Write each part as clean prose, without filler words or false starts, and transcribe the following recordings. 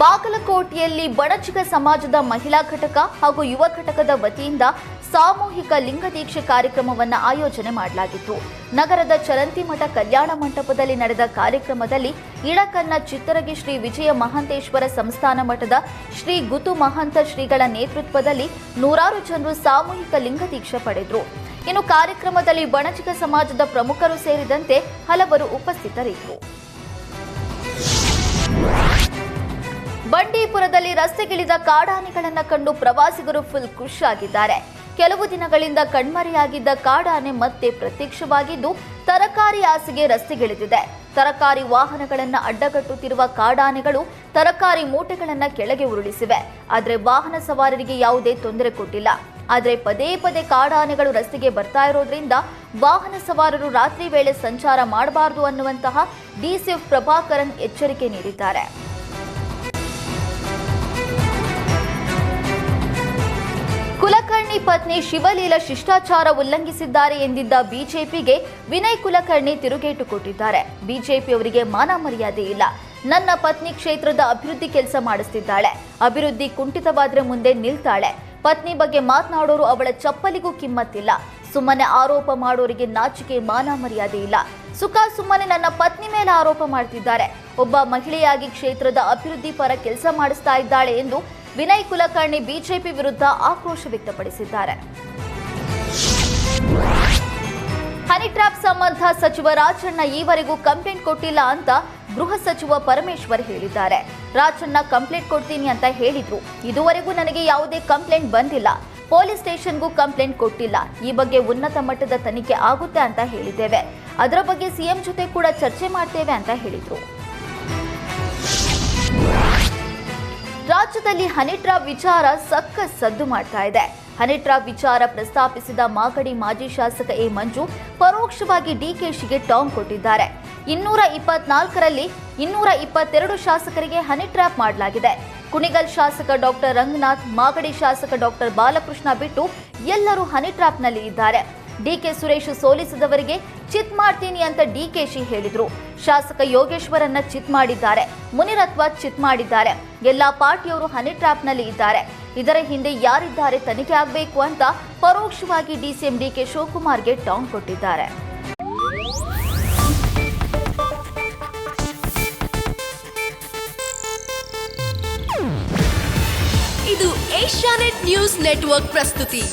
ಬಾಗಲಕೋಟೆಯಲ್ಲಿ ಬಣಚಿಗ ಸಮಾಜದ ಮಹಿಳಾ ಘಟಕ ಹಾಗೂ ಯುವ ಘಟಕದ ವತಿಯಿಂದ ಸಾಮೂಹಿಕ ಲಿಂಗದೀಕ್ಷೆ ಕಾರ್ಯಕ್ರಮವನ್ನು ಆಯೋಜನೆ ಮಾಡಲಾಗಿತ್ತು. ನಗರದ ಚರಂತಿಮಠ ಕಲ್ಯಾಣ ಮಂಟಪದಲ್ಲಿ ನಡೆದ ಕಾರ್ಯಕ್ರಮದಲ್ಲಿ ಇಳಕನ್ನ ಚಿತ್ತರಗಿ ಶ್ರೀ ವಿಜಯ ಮಹಾಂತೇಶ್ವರ ಸಂಸ್ಥಾನ ಮಠದ ಶ್ರೀ ಗುತು ಮಹಂತ ಶ್ರೀಗಳ ನೇತೃತ್ವದಲ್ಲಿ ನೂರಾರು ಜನರು ಸಾಮೂಹಿಕ ಲಿಂಗದೀಕ್ಷೆ ಪಡೆದರು. ಇನ್ನು ಕಾರ್ಯಕ್ರಮದಲ್ಲಿ ಬಣಚಿಗ ಸಮಾಜದ ಪ್ರಮುಖರು ಸೇರಿದಂತೆ ಹಲವರು ಉಪಸ್ಥಿತರಿದ್ದರು. ಬಂಡೀಪುರದಲ್ಲಿ ರಸ್ತೆಗಿಳಿದ ಕಾಡಾನೆಗಳನ್ನು ಕಂಡು ಪ್ರವಾಸಿಗರು ಫುಲ್ ಖುಷಿಯಾಗಿದ್ದಾರೆ. ಕೆಲವು ದಿನಗಳಿಂದ ಕಣ್ಮರೆಯಾಗಿದ್ದ ಕಾಡಾನೆ ಮತ್ತೆ ಪ್ರತ್ಯಕ್ಷವಾಗಿದ್ದು ತರಕಾರಿ ಆಸೆಗೆ ರಸ್ತೆಗಿಳಿದಿದೆ. ತರಕಾರಿ ವಾಹನಗಳನ್ನು ಅಡ್ಡಗಟ್ಟುತ್ತಿರುವ ಕಾಡಾನೆಗಳು ತರಕಾರಿ ಮೂಟೆಗಳನ್ನು ಕೆಳಗೆ ಉರುಳಿಸಿವೆ. ಆದರೆ ವಾಹನ ಸವಾರರಿಗೆ ಯಾವುದೇ ತೊಂದರೆ ಕೊಟ್ಟಿಲ್ಲ. ಆದರೆ ಪದೇ ಪದೇ ಕಾಡಾನೆಗಳು ರಸ್ತೆಗೆ ಬರ್ತಾ ಇರೋದ್ರಿಂದ ವಾಹನ ಸವಾರರು ರಾತ್ರಿ ವೇಳೆ ಸಂಚಾರ ಮಾಡಬಾರದು ಅನ್ನುವಂತಹ ಡಿಸಿಎಫ್ ಪ್ರಭಾಕರನ್ ಎಚ್ಚರಿಕೆ ನೀಡಿದ್ದಾರೆ. ಕುಲಕರ್ಣಿ ಪತ್ನಿ ಶಿವಲೀಲಾ ಶಿಷ್ಟಾಚಾರ ಉಲ್ಲಂಘಿಸಿದ್ದಾರೆ ಎಂದಿದ್ದ ಬಿಜೆಪಿಗೆ ವಿನಯ್ ಕುಲಕರ್ಣಿ ತಿರುಗೇಟು ಕೊಟ್ಟಿದ್ದಾರೆ. ಬಿಜೆಪಿಯವರಿಗೆ ಮಾನ ಮರ್ಯಾದೆ ಇಲ್ಲ. ನನ್ನ ಪತ್ನಿ ಕ್ಷೇತ್ರದ ಅಭಿವೃದ್ಧಿ ಕೆಲಸ ಮಾಡಿಸ್ತಿದ್ದಾಳೆ. ಅಭಿವೃದ್ಧಿ ಕುಂಠಿತವಾದ್ರೆ ಮುಂದೆ ನಿಲ್ತಾಳೆ. ಪತ್ನಿ ಬಗ್ಗೆ ಮಾತನಾಡೋರು ಅವಳ ಚಪ್ಪಲಿಗೂ ಕಿಮ್ಮತ್ತಿಲ್ಲ. ಸುಮ್ಮನೆ ಆರೋಪ ಮಾಡೋರಿಗೆ ನಾಚಿಕೆ ಮಾನ ಮರ್ಯಾದೆ ಇಲ್ಲ. ಸುಮ್ಮನೆ ನನ್ನ ಪತ್ನಿ ಮೇಲೆ ಆರೋಪ ಮಾಡ್ತಿದ್ದಾರೆ. ಒಬ್ಬ ಮಹಿಳೆಯಾಗಿ ಕ್ಷೇತ್ರದ ಅಭಿವೃದ್ಧಿ ಪರ ಕೆಲಸ ಮಾಡಿಸ್ತಾ ಇದ್ದಾಳೆ ಎಂದು ವಿನಯ್ ಕುಲಕರ್ಣಿ ಬಿಜೆಪಿ ವಿರುದ್ಧ ಆಕ್ರೋಶ ವ್ಯಕ್ತಪಡಿಸಿದ್ದಾರೆ. ಹನಿ ಟ್ರ್ಯಾಪ್ ಸಂಬಂಧ ಸಚಿವ ರಾಜಣ್ಣ ಈವರೆಗೂ ಕಂಪ್ಲೇಂಟ್ ಕೊಟ್ಟಿಲ್ಲ ಅಂತ ಗೃಹ ಸಚಿವ ಪರಮೇಶ್ವರ್ ಹೇಳಿದ್ದಾರೆ. ರಾಜಣ್ಣ ಕಂಪ್ಲೇಂಟ್ ಕೊಡ್ತೀನಿ ಅಂತ ಹೇಳಿದ್ರು. ಇದುವರೆಗೂ ನನಗೆ ಯಾವುದೇ ಕಂಪ್ಲೇಂಟ್ ಬಂದಿಲ್ಲ. ಪೊಲೀಸ್ ಸ್ಟೇಷನ್ಗೂ ಕಂಪ್ಲೇಂಟ್ ಕೊಟ್ಟಿಲ್ಲ. ಈ ಬಗ್ಗೆ ಉನ್ನತ ಮಟ್ಟದ ತನಿಖೆ ಆಗುತ್ತೆ ಅಂತ ಹೇಳಿದ್ದೇವೆ. ಅದರ ಬಗ್ಗೆ ಸಿಎಂ ಜೊತೆ ಕೂಡ ಚರ್ಚೆ ಮಾಡ್ತೇವೆ ಅಂತ ಹೇಳಿದ್ರು. ರಾಜ್ಯದಲ್ಲಿ ಹನಿ ಟ್ರ್ಯಾಪ್ ವಿಚಾರ ಸಖತ್ ಸದ್ದು ಮಾಡ್ತಾ ಇದೆ. ಹನಿ ಟ್ರ್ಯಾಪ್ ವಿಚಾರ ಪ್ರಸ್ತಾಪಿಸಿದ ಮಾಗಡಿ ಮಾಜಿ ಶಾಸಕ ಎ ಮಂಜು ಪರೋಕ್ಷವಾಗಿ ಡಿಕೆಶಿಗೆ ಟಾಂಗ್ ಕೊಟ್ಟಿದ್ದಾರೆ. 224ರಲ್ಲಿ 222 ಶಾಸಕರಿಗೆ ಹನಿ ಟ್ರ್ಯಾಪ್ ಮಾಡಲಾಗಿದೆ. ಕುಣಿಗಲ್ ಶಾಸಕ ಡಾಕ್ಟರ್ ರಂಗನಾಥ್, ಮಾಗಡಿ ಶಾಸಕ ಡಾಕ್ಟರ್ ಬಾಲಕೃಷ್ಣ ಬಿಟ್ಟು ಎಲ್ಲರೂ ಹನಿ ಟ್ರ್ಯಾಪ್ನಲ್ಲಿ ಇದ್ದಾರೆ. ಡಿಕೆ ಸುರೇಶ್ ಸೋಲಿಸಿದವರಿಗೆ ಚಿತ್ ಮಾಡ್ತೀನಿ ಅಂತ ಡಿಕೆಶಿ ಹೇಳಿದ್ರು. ಶಾಸಕ ಯೋಗೇಶ್ವರನ್ನ ಚಿತ್ ಮಾಡಿದ್ದಾರೆ. ಮುನಿರತ್ವ ಚಿತ್ ಮಾಡಿದ್ದಾರೆ. ಎಲ್ಲಾ ಪಾರ್ಟಿಯವರು ಹನಿ ಟ್ರ್ಯಾಪ್ನಲ್ಲಿ ಇದ್ದಾರೆ. ಇದರ ಹಿಂದೆ ಯಾರಿದ್ದಾರೆ ತನಿಖೆ ಆಗಬೇಕು ಅಂತ ಪರೋಕ್ಷವಾಗಿ ಡಿಸಿಎಂ ಡಿಕೆ ಶಿವಕುಮಾರ್ಗೆ ಟಾಂಗ್ ಕೊಟ್ಟಿದ್ದಾರೆ. ಇದು ಏಷ್ಯಾನೆಟ್ ನ್ಯೂಸ್ ನೆಟ್ವರ್ಕ್ ಪ್ರಸ್ತುತಿ.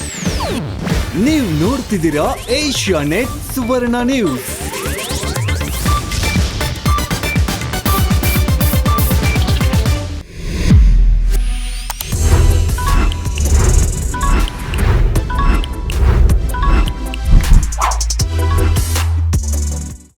ನೀವು ನೋಡ್ತಿದ್ದೀರಾ ಏಷ್ಯಾನೆಟ್ ಸುವರ್ಣ ನ್ಯೂಸ್.